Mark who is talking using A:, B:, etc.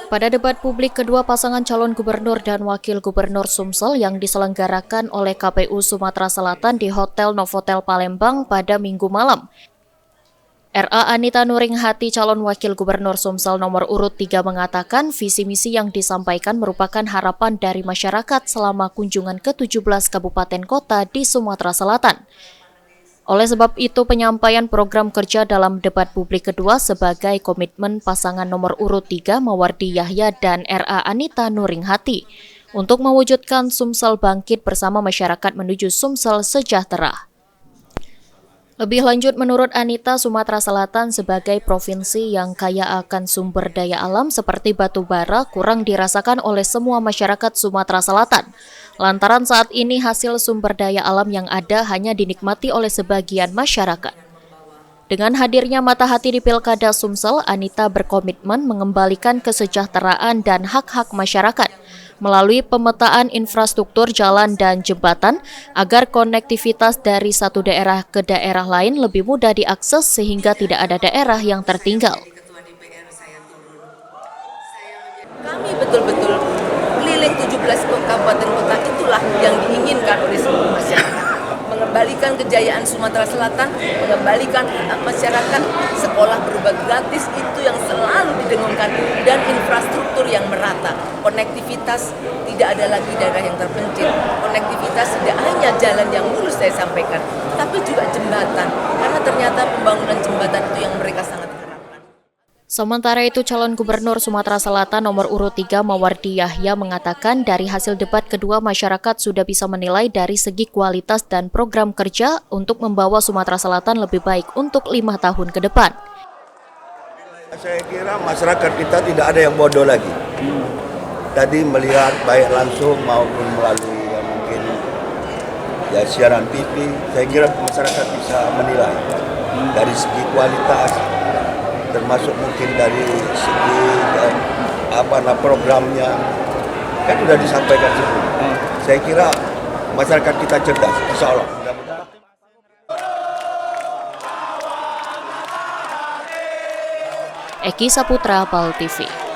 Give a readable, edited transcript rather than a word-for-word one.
A: Pada debat publik kedua pasangan calon gubernur dan wakil gubernur Sumsel yang diselenggarakan oleh KPU Sumatera Selatan di Hotel Novotel Palembang pada Minggu malam, RA Anita Nuringhati calon wakil gubernur Sumsel nomor urut 3 mengatakan visi misi yang disampaikan merupakan harapan dari masyarakat selama kunjungan ke-17 kabupaten kota di Sumatera Selatan. Oleh sebab itu, penyampaian program kerja dalam debat publik kedua sebagai komitmen pasangan nomor urut 3 Mawardi Yahya dan RA Anita Nuringhati untuk mewujudkan Sumsel bangkit bersama masyarakat menuju Sumsel sejahtera. Lebih lanjut, menurut Anita, Sumatera Selatan sebagai provinsi yang kaya akan sumber daya alam seperti batu bara kurang dirasakan oleh semua masyarakat Sumatera Selatan. Lantaran saat ini hasil sumber daya alam yang ada hanya dinikmati oleh sebagian masyarakat. Dengan hadirnya mata hati di Pilkada Sumsel, Anita berkomitmen mengembalikan kesejahteraan dan hak-hak masyarakat melalui pemetaan infrastruktur jalan dan jembatan agar konektivitas dari satu daerah ke daerah lain lebih mudah diakses sehingga tidak ada daerah yang tertinggal.
B: Kami betul-betul keliling 17 kabupaten kota, itulah yang diinginkan oleh seluruh masyarakat. Mengembalikan kejayaan Sumatera Selatan, mengembalikan hak masyarakat, sekolah berobat gratis itu yang selalu didengungkan, dan infrastruktur yang merata. Konektivitas, tidak ada lagi daerah yang terpencil. Konektivitas tidak hanya jalan yang mulus saya sampaikan, tapi juga jembatan, karena ternyata pembangunan jembatan itu yang mereka sangat harapkan.
A: Sementara itu, calon gubernur Sumatera Selatan nomor urut 3 Mawardi Yahya mengatakan dari hasil debat kedua masyarakat sudah bisa menilai dari segi kualitas dan program kerja untuk membawa Sumatera Selatan lebih baik untuk 5 tahun ke depan.
C: Saya kira masyarakat kita tidak ada yang bodoh lagi. Tadi melihat baik langsung maupun melalui mungkin siaran TV, saya kira masyarakat bisa menilai dari segi kualitas, termasuk mungkin dari segi programnya, kan sudah disampaikan sebelumnya. Saya kira masyarakat kita cerdas, insya Allah.
A: Eki Saputra, PAL TV.